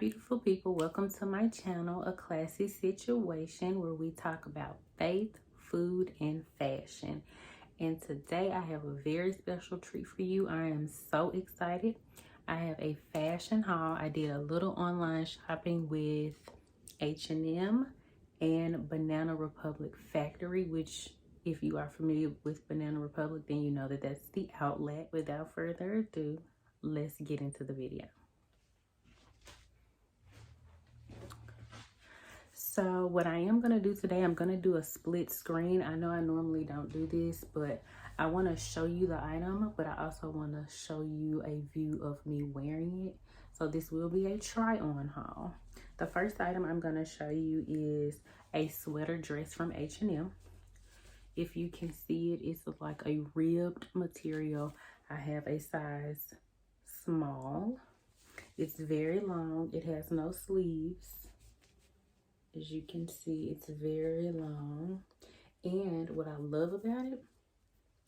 beautiful people. Welcome to my channel, A Classy Situation, where we talk about faith, food, and fashion. And today I have a very special treat for you. I am so excited. I have a fashion haul. I did a little online shopping with H&M and Banana Republic Factory, which if you are familiar with Banana Republic, then you know that that's the outlet. Without further ado, let's get into the video. So what I am going to do today, I'm going to do a split screen. I know I normally don't do this, but I want to show you the item, but I also want to show you a view of me wearing it. So this will be a try on haul. The first item I'm going to show you is a sweater dress from H&M. If you can see it, it's like a ribbed material. I have a size small. It's very long. It has no sleeves. As you can see, it's very long. And what I love about it,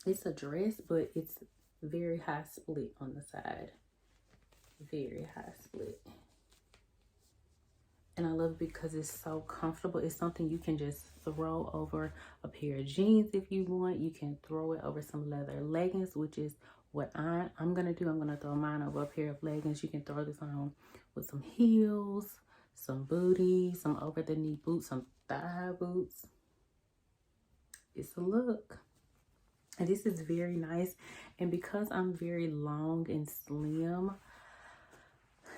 it's a dress, but it's very high split on the side. Very high split. And I love it because it's so comfortable. It's something you can just throw over a pair of jeans if you want. You can throw it over some leather leggings, which is what I'm going to do. I'm going to throw mine over a pair of leggings. You can throw this on with some heels, some booties, some over the knee boots, some thigh boots. It's a look. And this is very nice. And because I'm very long and slim,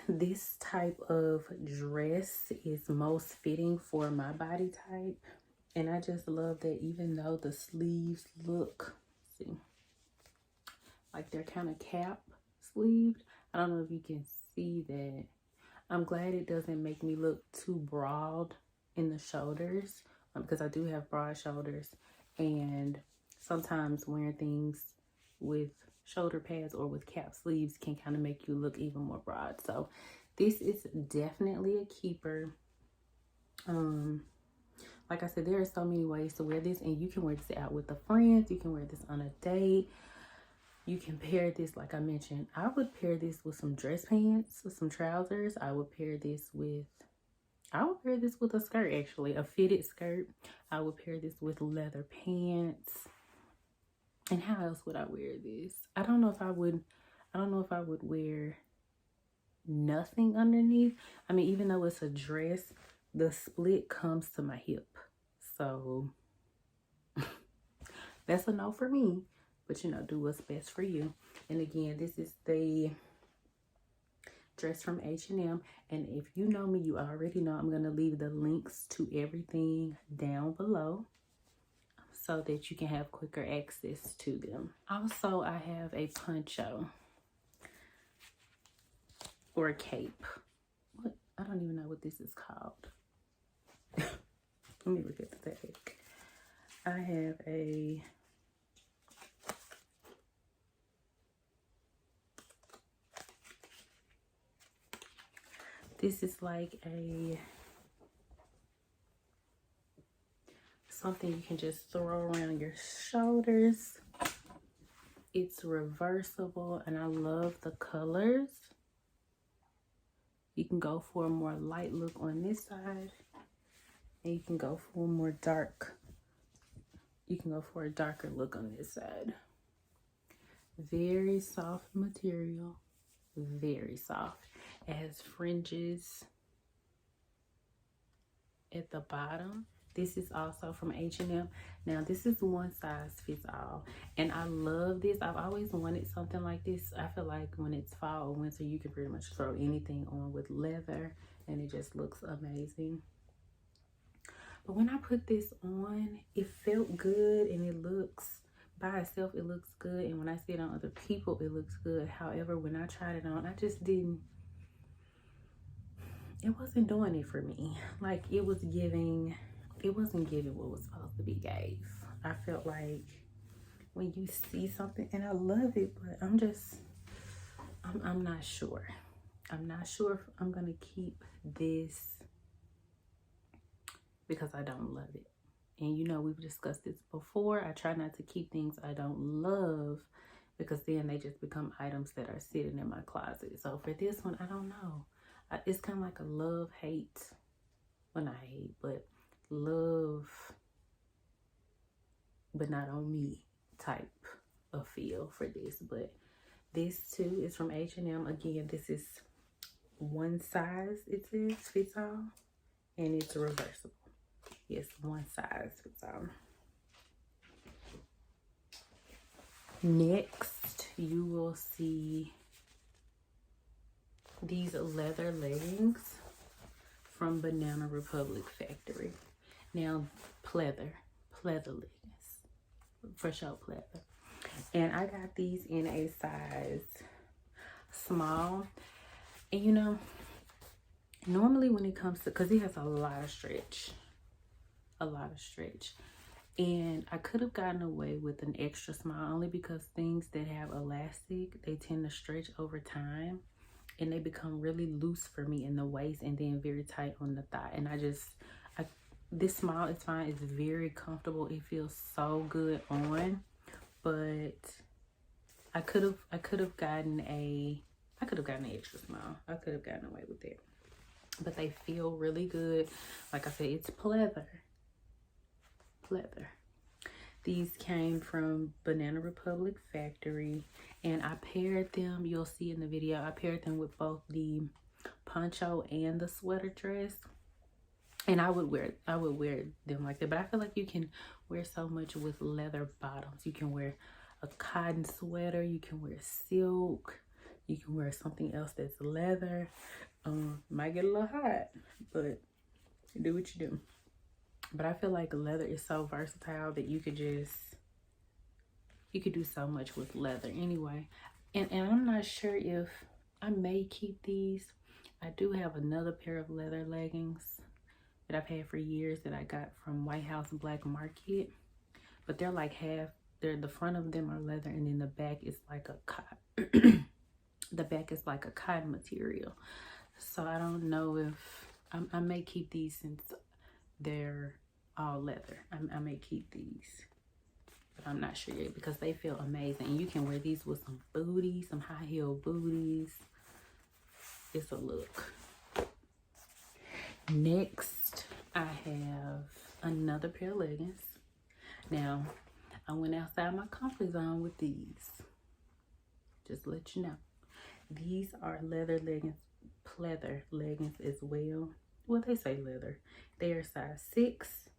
this type of dress is most fitting for my body type. And I just love that even though the sleeves look, see, like they're kind of cap sleeved. I don't know if you can see that. I'm glad it doesn't make me look too broad in the shoulders because I do have broad shoulders, and sometimes wearing things with shoulder pads or with cap sleeves can kind of make you look even more broad. So this is definitely a keeper. Like I said, there are so many ways to wear this, and you can wear this out with the friends. You can wear this on a date. You can pair this, like I mentioned, I would pair this with some dress pants, with some trousers. I would pair this with a skirt, actually, a fitted skirt. I would pair this with leather pants. And how else would I wear this? I don't know if I would wear nothing underneath. I mean, even though it's a dress, the split comes to my hip. So that's a no for me. But, you know, do what's best for you. And again, this is the dress from H&M. And if you know me, you already know I'm going to leave the links to everything down below so that you can have quicker access to them. Also, I have a poncho or a cape. What? I don't even know what this is called. Let me look at the tag. I have a... This is like something you can just throw around your shoulders. It's reversible, and I love the colors. You can go for a more light look on this side, and you can go for a more dark. You can go for a darker look on this side. Very soft material, very soft. It has fringes at the bottom. This is also from H&M. Now, this is one size fits all. And I love this. I've always wanted something like this. I feel like when it's fall or winter, you can pretty much throw anything on with leather, and it just looks amazing. But when I put this on, it felt good, and it looks... by itself, it looks good. And when I see it on other people, it looks good. However, when I tried it on, I just didn't... it wasn't doing it for me. Like, it wasn't giving what was supposed to be gave. I felt like when you see something, and I love it, but I'm not sure. I'm not sure if I'm gonna keep this because I don't love it. And you know, we've discussed this before. I try not to keep things I don't love because then they just become items that are sitting in my closet. So for this one, I don't know. it's kind of like a love-hate, well, not hate, but love, but not on me type of feel for this. But this too is from H&M. Again, this is one size, it says, fits all, and it's reversible. Yes, one size fits all. Next, you will see these leather leggings from Banana Republic Factory. Now, pleather leggings, for sure pleather. And I got these in a size small. And you know, normally when it comes to, because it has a lot of stretch. And I could have gotten away with an extra small only because things that have elastic, they tend to stretch over time. And they become really loose for me in the waist and then very tight on the thigh. And this small is fine. It's very comfortable. It feels so good on. But I could have gotten an extra small. I could have gotten away with it. But they feel really good. Like I said, it's pleather. These came from Banana Republic Factory, and I paired them, you'll see in the video, I paired them with both the poncho and the sweater dress. And I would wear them like that. But I feel like you can wear so much with leather bottoms. You can wear a cotton sweater, you can wear silk, you can wear something else that's leather. Might get a little hot, but do what you do. But I feel like leather is so versatile that you could do so much with leather anyway. And I'm not sure if I may keep these. I do have another pair of leather leggings that I've had for years that I got from White House Black Market. But they're like the front of them are leather, and then the back is like a cotton. The back is like a cotton material. So I don't know if I may keep these since they're all leather. I may keep these, but I'm not sure yet because they feel amazing. And you can wear these with some booties, some high heel booties. It's a look. Next, I have another pair of leggings. Now, I went outside my comfort zone with these. Just to let you know. These are leather leggings, pleather leggings as well. Well, they say leather. They are size 6.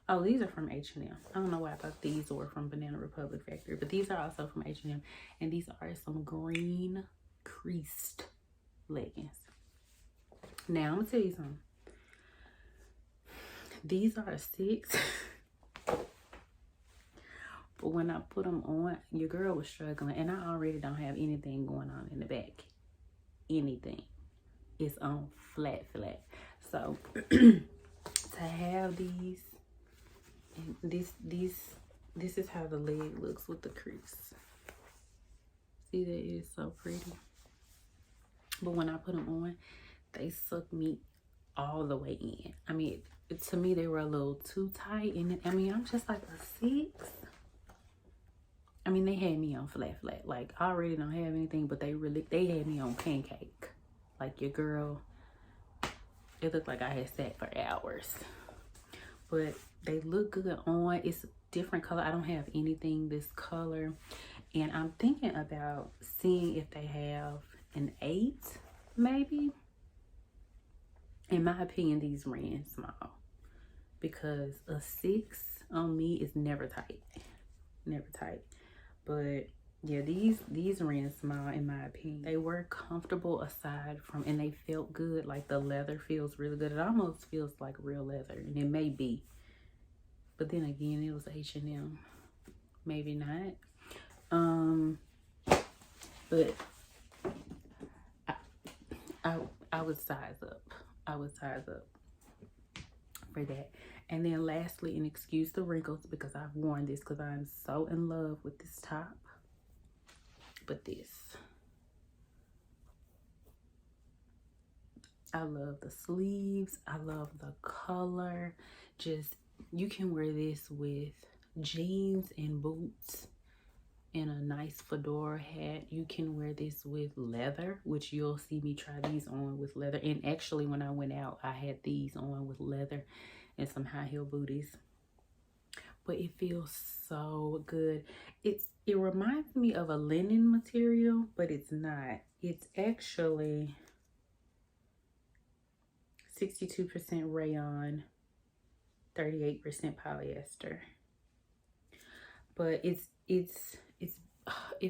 Oh, these are from H&M. I don't know why I thought these were from Banana Republic Factory, but these are also from H&M. And these are some green creased leggings. Now, I'm going to tell you something. These are a 6. But when I put them on, your girl was struggling. And I already don't have anything going on in the back. Anything. It's on flat. So, to have these, and this is how the leg looks with the crease. See, that is so pretty. But when I put them on, they suck me all the way in. I mean, to me, they were a little too tight. And I mean, I'm just like a 6. I mean, they had me on flat. Like, I already don't have anything, but they had me on pancake. Like, your girl, it looked like I had sat for hours. But they look good on. It's a different color. I don't have anything this color. And I'm thinking about seeing if they have an 8, maybe. In my opinion, these ran small. Because a 6 on me is never tight. But yeah, these ran small in my opinion. They were comfortable aside from, and they felt good. Like the leather feels really good. It almost feels like real leather, and it may be. But then again, it was H&M. Maybe not. But I would size up. For that. And then lastly, and excuse the wrinkles because I've worn this because I'm so in love with this top. But this, I love the sleeves. I love the color. Just, you can wear this with jeans and boots. and a nice fedora hat. You can wear this with leather, which you'll see me try these on with leather. And actually, when I went out, I had these on with leather and some high heel booties. But it feels so good. It reminds me of a linen material, but it's not. It's actually 62% rayon, 38% polyester. But it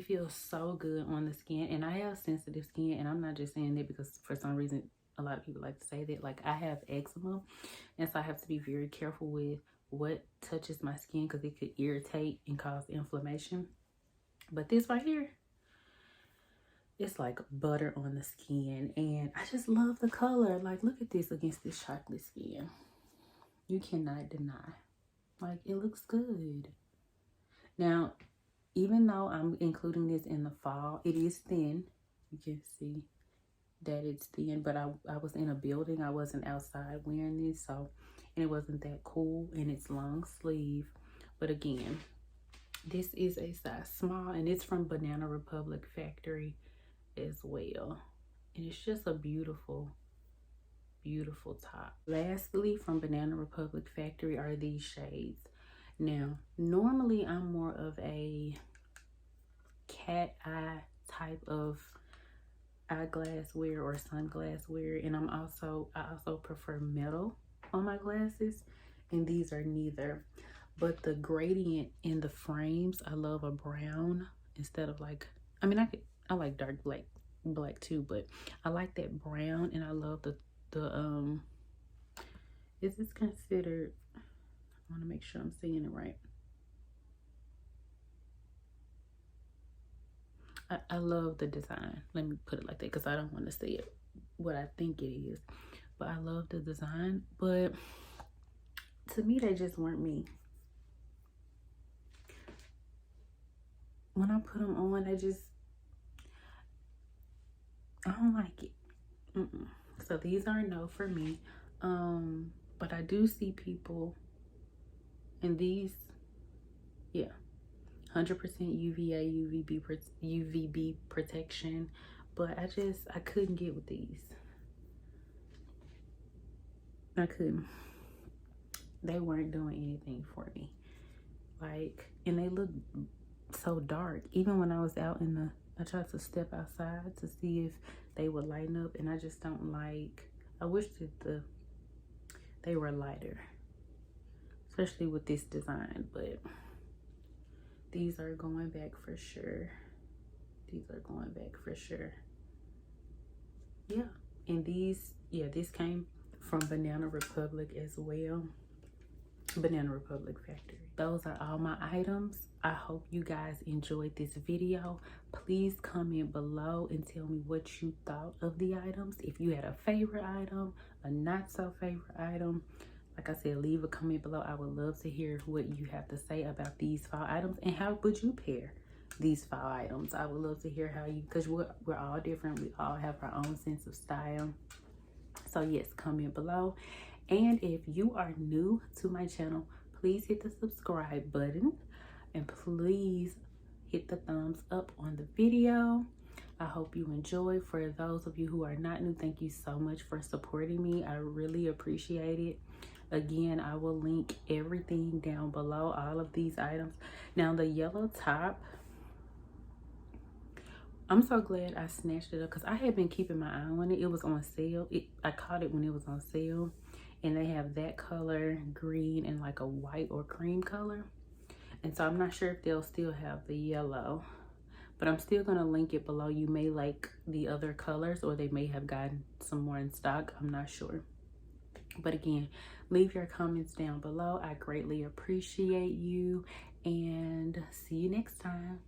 feels so good on the skin. And I have sensitive skin, and I'm not just saying that because for some reason a lot of people like to say that. Like, I have eczema, and so I have to be very careful with what touches my skin because it could irritate and cause inflammation. But this right here, it's like butter on the skin, and I just love the color. Like, look at this against this chocolate skin. You cannot deny. Like, it looks good. Now, even though I'm including this in the fall, it is thin. You can see that it's thin, but I was in a building. I wasn't outside wearing this, so, and it wasn't that cool, and it's long sleeve. But again, this is a size small, and it's from Banana Republic Factory as well. And it's just a beautiful, beautiful top. Lastly, from Banana Republic Factory are these shades. Now, normally I'm more of a cat eye type of eyeglass wear or sunglass wear, and I also prefer metal on my glasses, and these are neither. But the gradient in the frames, I love a brown instead of like, I mean, I like dark black too, but I like that brown, and I love the is this considered, I want to make sure I'm saying it right. I love the design. Let me put it like that because I don't want to say it what I think it is. But I love the design. But to me, they just weren't me. When I put them on, I don't like it. So these are no for me. But I do see people, and these, yeah, 100% UVA, UVB protection, but I couldn't get with these. I couldn't. They weren't doing anything for me. Like, and they look so dark. Even when I was out I tried to step outside to see if they would lighten up, and I just don't like, I wish that they were lighter, especially with this design, but these are going back for sure. These are going back for sure. Yeah, and these, yeah, this came from Banana Republic as well. Banana Republic Factory. Those are all my items. I hope you guys enjoyed this video. Please comment below and tell me what you thought of the items. If you had a favorite item, a not so favorite item, like I said, leave a comment below. I would love to hear what you have to say about these fall items, and how would you pair these fall items. I would love to hear how you, because we're all different. We all have our own sense of style. So yes, comment below. And if you are new to my channel, please hit the subscribe button, and please hit the thumbs up on the video. I hope you enjoy. For those of you who are not new, thank you so much for supporting me. I really appreciate it. Again, I will link everything down below, all of these items. Now, the yellow top, I'm so glad I snatched it up because I had been keeping my eye on it. It was on sale. I caught it when it was on sale. And they have that color, green, and like a white or cream color. And so I'm not sure if they'll still have the yellow, but I'm still gonna link it below. You may like the other colors, or they may have gotten some more in stock. I'm not sure. But again, leave your comments down below. I greatly appreciate you, and see you next time.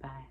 Bye.